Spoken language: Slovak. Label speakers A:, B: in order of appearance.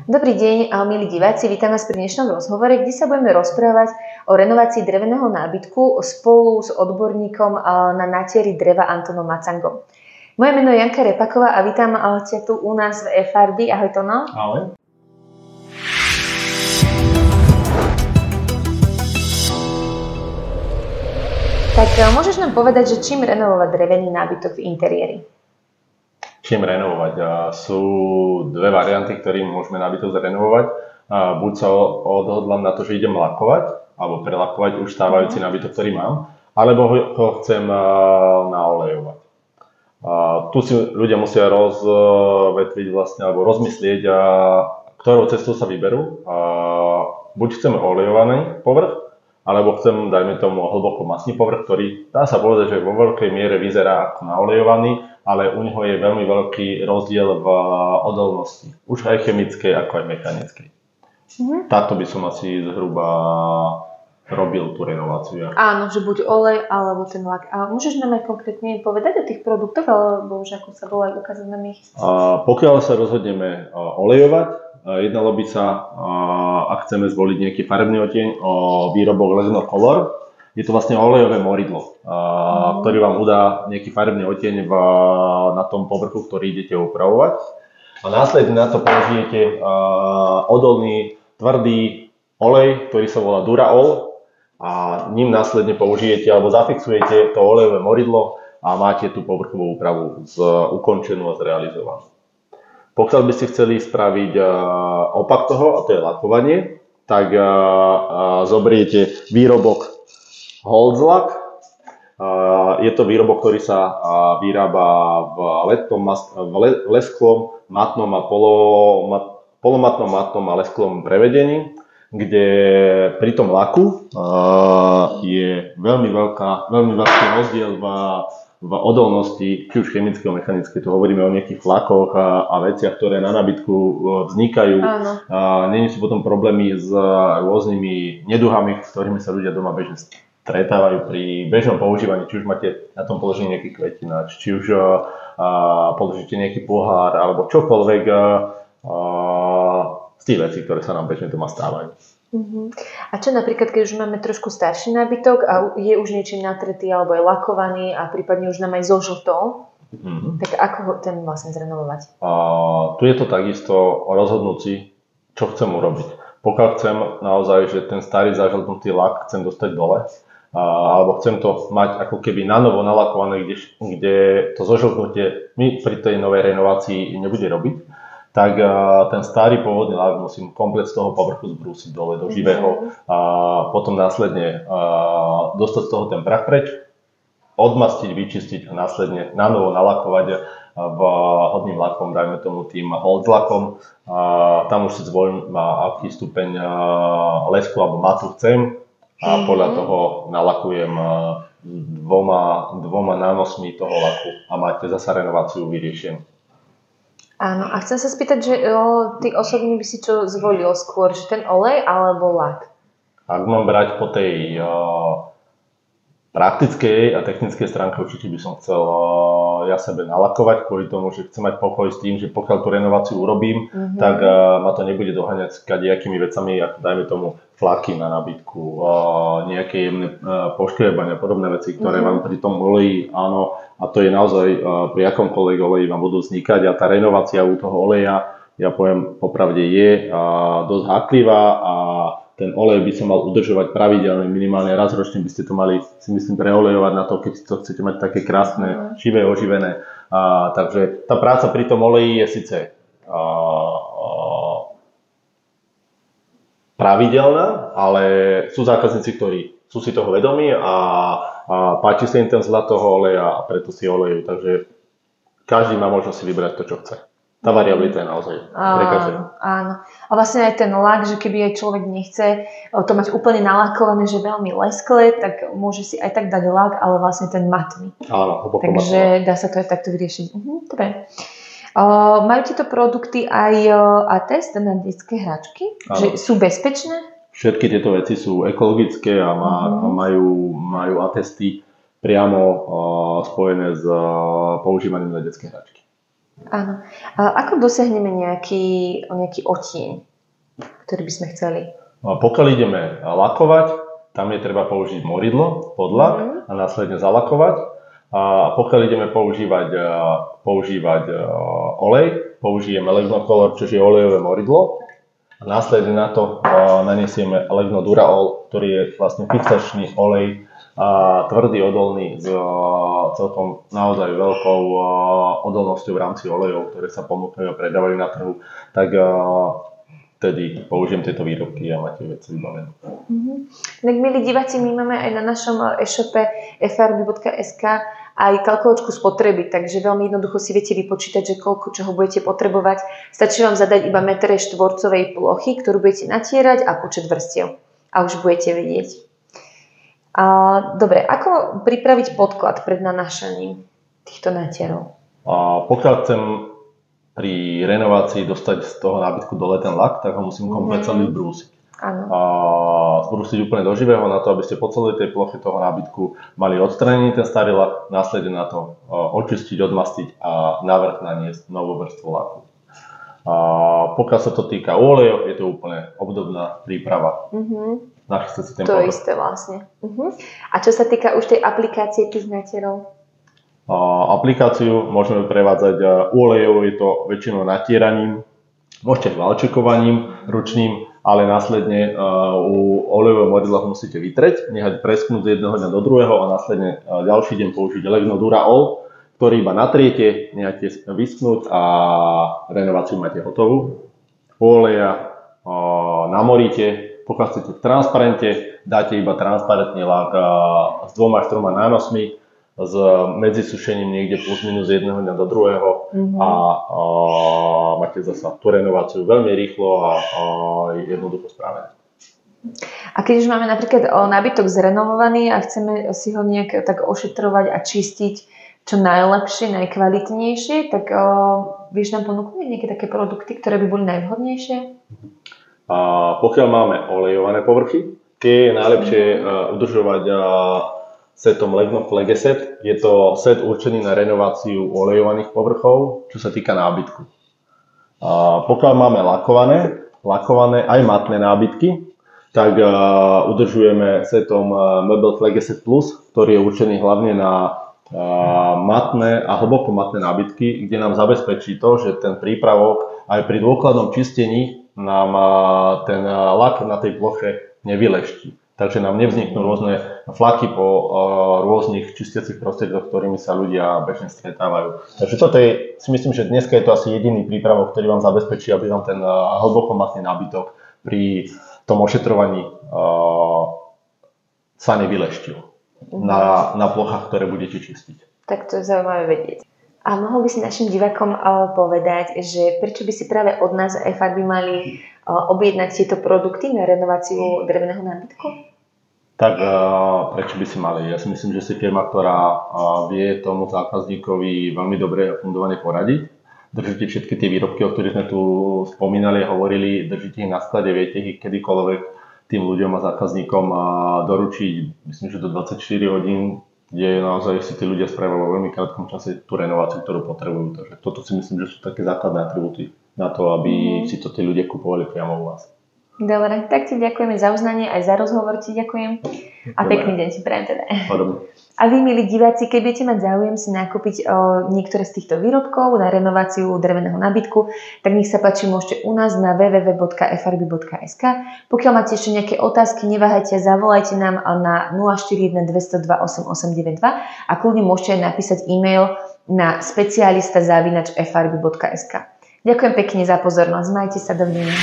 A: Dobrý deň, milí diváci, vítam vás pri dnešnom rozhovore, kde sa budeme rozprávať o renovácii dreveného nábytku spolu s odborníkom na natiery dreva Antonom Macangom. Moje meno je Janka Repaková a vítam ťa tu u nás v FRB. Ahoj, Tono.
B: Ahoj.
A: Tak môžeš nám povedať, že čím renovovať drevený nábytok v interiéri?
B: Čím renovovať? Sú dve varianty, ktorým môžeme nábytok zrenovovať. Buď sa odhodlám na to, že idem lakovať, alebo prelakovať už stávajúci nábytok, ktorý mám, alebo ho chcem naolejovať. Tu si ľudia musia rozvetviť vlastne, alebo rozmyslieť, ktorou cestou sa vyberú. Buď chceme olejovaný povrch, alebo chcem, dajme tomu, hlboko masný povrch, ktorý dá sa povedať, že vo veľkej miere vyzerá ako naolejovaný, ale u neho je veľmi veľký rozdiel v odolnosti, už aj chemickej, ako aj mechanickej. Táto by som asi zhruba robil tú renováciu.
A: Áno, že buď olej, alebo ten lak. A môžeš nám aj konkrétne povedať o tých produktoch, alebo už ako sa bolo aj ukázané ich?
B: Pokiaľ sa rozhodneme olejovať, jednalo by sa, ak chceme zvoliť nejaký farebný odtieň, o výrobok Legno Color. Je to vlastne olejové moridlo, ktorý vám udá nejaký farebný odtieň na tom povrchu, ktorý idete upravovať. A následne na to použijete odolný, tvrdý olej, ktorý sa volá Duraol, a ním následne použijete alebo zafixujete to olejové moridlo a máte tú povrchovú úpravu ukončenú a zrealizovanú. Pokiaľ by ste chceli spraviť opak toho, a to je lakovanie, tak zoberiete výrobok Holzlak. Je to výrobok, ktorý sa vyrába v lesklom, matnom a polomatnom, matnom a lesklom prevedení, kde pri tom laku je veľmi veľký rozdiel v odolnosti, či už chemické a mechanické. Tu hovoríme o nejakých flakoch a veciach, ktoré na nábytku vznikajú. Nie sú potom problémy s rôznymi neduhami, s ktorými sa ľudia doma bežne stretávajú pri bežnom používaní, či už máte na tom položený nejaký kvetináč, či už položíte nejaký pohár, alebo čokoľvek z tých vecí, ktoré sa nám bežne doma stávajú.
A: A čo napríklad, keď už máme trošku starší nábytok a je už niečím natretý alebo je lakovaný a prípadne už nám aj zožltol, tak ako ho ten vlastne zrenovovať?
B: Tu je to takisto rozhodnúť si, čo chcem urobiť. Pokiaľ chcem naozaj, že ten starý zažltnutý lak chcem dostať dole, alebo chcem to mať ako keby nanovo nalakované, kde to zožltnutie mi pri tej novej renovácii nebude robiť, tak ten starý pôvodný lak musím komplet z toho povrchu zbrúsiť dole do živého a potom následne dostať z toho ten prach preč, odmastiť, vyčistiť a následne nanovo nalakovať vhodným lakom, dajme tomu tým Holzlakom. Tam už si zvolím, aký stupeň lesku alebo matu chcem a podľa toho nalakujem dvoma nánosmi toho laku a máte zasa renováciu vyriešenú.
A: Áno, a chcem sa spýtať, že ty osobne by si čo zvolil skôr, že ten olej alebo lak?
B: Ak mám brať po tej praktickej a technickej stránke, určite by som chcel ja sebe nalakovať kvôli tomu, že chcem mať pokoj s tým, že pokiaľ tú renováciu urobím, tak ma to nebude doháňať s kadejakými vecami, ako dajme tomu flaky na nábytku, nejaké jemné poškriebania, podobné veci, ktoré vám pri tom oleji, áno, a to je naozaj pri akomkoľvek oleji vám budú vznikať a tá renovácia u toho oleja, ja poviem popravde, je dosť háklivá a ten olej by sa mal udržovať pravidelne, minimálne raz ročne by ste to mali, si myslím, preolejovať na to, keď to chcete mať také krásne, živé, oživené. Takže tá práca pri tom oleji je síce pravidelná, ale sú zákazníci, ktorí sú si toho vedomí a páči sa im ten vzhľad toho oleja a preto si olejú. Takže každý má možnosť si vybrať to, čo chce. Tá variabilita je naozaj pre každého.
A: Áno. A vlastne aj ten lak, že keby aj človek nechce to mať úplne nalakované, že veľmi lesklé, tak môže si aj tak dať lak, ale vlastne ten matný.
B: Áno,
A: takže dá sa to aj takto vyriešiť. Dobre. Majú tieto produkty aj atest na detské hračky? Že sú bezpečné?
B: Všetky tieto veci sú ekologické a majú atesty priamo spojené s používaním na detské hračky.
A: Áno. A ako dosiahneme nejaký odtieň, ktorý by sme chceli?
B: Pokiaľ ideme lakovať, tam je treba použiť moridlo, podlak a následne zalakovať. A pokiaľ ideme používať olej, použijeme Legnocolor, čo je olejové moridlo. A následne na to naniesieme Legno Duraol, ktorý je vlastne fixačný olej, tvrdý, odolný, s celkom naozaj veľkou odolnosťou v rámci olejov, ktoré sa ponúkajú a predávajú na trhu. Tak vtedy použijem tieto výrobky a máte veci vybavené.
A: Tak milí diváci, my máme aj na našom e-shope frb.sk aj kalkulačku spotreby, takže veľmi jednoducho si viete vypočítať, že koľko čoho budete potrebovať. Stačí vám zadať iba metre štvorcovej plochy, ktorú budete natierať a počet vrstiev. A už budete vedieť. Dobre, ako pripraviť podklad pred nanášaním týchto natierov?
B: Pokiaľ chcem pri renovácii dostať z toho nábytku dole ten lak, tak ho musím komplet celý zbrúsiť. Zbrúsiť úplne do živého na to, aby ste po celej tej ploche toho nábytku mali odstranený ten starý lak, následne na to očistiť, odmastiť a navrch naniesť novú vrstvu laku. Pokiaľ sa to týka olejov, je to úplne obdobná príprava. Nachystať si ten
A: to isté vlastne. A čo sa týka už tej aplikácie tých natierov?
B: Aplikáciu môžeme prevádzať olejov, je to väčšinou natieraním, môžete valčekovaním ručným, ale následne u olejového moridla musíte vytreť, nechať presknúť z jedného dňa do druhého a následne ďalší deň použiť Legno Duraol, ktorý iba natriete, necháte vyschnúť a renováciu máte hotovú. Oleja namoríte, pokiaľ chcete v transparente, dáte iba transparentný lak s 2 až 3 nánosmi, s medzisušením niekde plus minus jedného dňa do druhého a máte zasa tú renováciu veľmi rýchlo a jednoducho spravené.
A: A keď už máme napríklad nábytok zrenovovaný a chceme si ho nejak tak ošetrovať a čistiť čo najlepšie, najkvalitnejšie, tak vieš nám ponúknuť nejaké také produkty, ktoré by boli najvhodnejšie?
B: Pokiaľ máme olejované povrchy, tie je najlepšie udržovať setom Legno Flegeset. Je to set určený na renováciu olejovaných povrchov, čo sa týka nábytku. Pokiaľ máme lakované aj matné nábytky, tak udržujeme setom Möbel Flegeset Plus, ktorý je určený hlavne na matné a hlboko matné nábytky, kde nám zabezpečí to, že ten prípravok aj pri dôkladnom čistení nám ten lak na tej ploche nevyleští. Takže nám nevzniknú rôzne flaky po rôznych čistiacich prostriedkoch, ktorými sa ľudia bežne stretávajú. Takže toto je, si myslím, že dneska je to asi jediný prípravok, ktorý vám zabezpečí, aby vám ten hlbokomatný nábytok pri tom ošetrovaní sa nevyleštil na plochách, ktoré budete čistiť.
A: Tak to je zaujímavé vedieť. A mohol by si našim divákom povedať, že prečo by si práve od nás e-farby mali objednať tieto produkty na renováciu dreveného nábytku?
B: Tak prečo by si mali? Ja si myslím, že si firma, ktorá vie tomu zákazníkovi veľmi dobre a fundovane poradiť. Držíte všetky tie výrobky, o ktorých sme tu spomínali a hovorili, držíte ich na sklade, viete ich kedykoľvek tým ľuďom a zákazníkom doručiť, myslím, že do 24 hodín, kde naozaj si tí ľudia spravia vo veľmi krátkom čase tú renováciu, ktorú potrebujú. Takže toto si myslím, že sú také základné atribúty na to, aby si to tí ľudia kupovali priamo u vás.
A: Dobre, tak ti ďakujeme za uznanie, aj za rozhovor ti ďakujem a pekný deň ti prajem teda. A vy, milí diváci, keď budete mať záujem si nakúpiť niektoré z týchto výrobkov na renováciu dreveného nábytku, tak nech sa páči, môžete u nás na www.frb.sk. Pokiaľ máte ešte nejaké otázky, neváhajte, zavolajte nám na 041 202 8892 a kľudne môžete aj napísať e-mail na specialista@frb.sk. Ďakujem pekne za pozornosť, majte sa, dovidenia.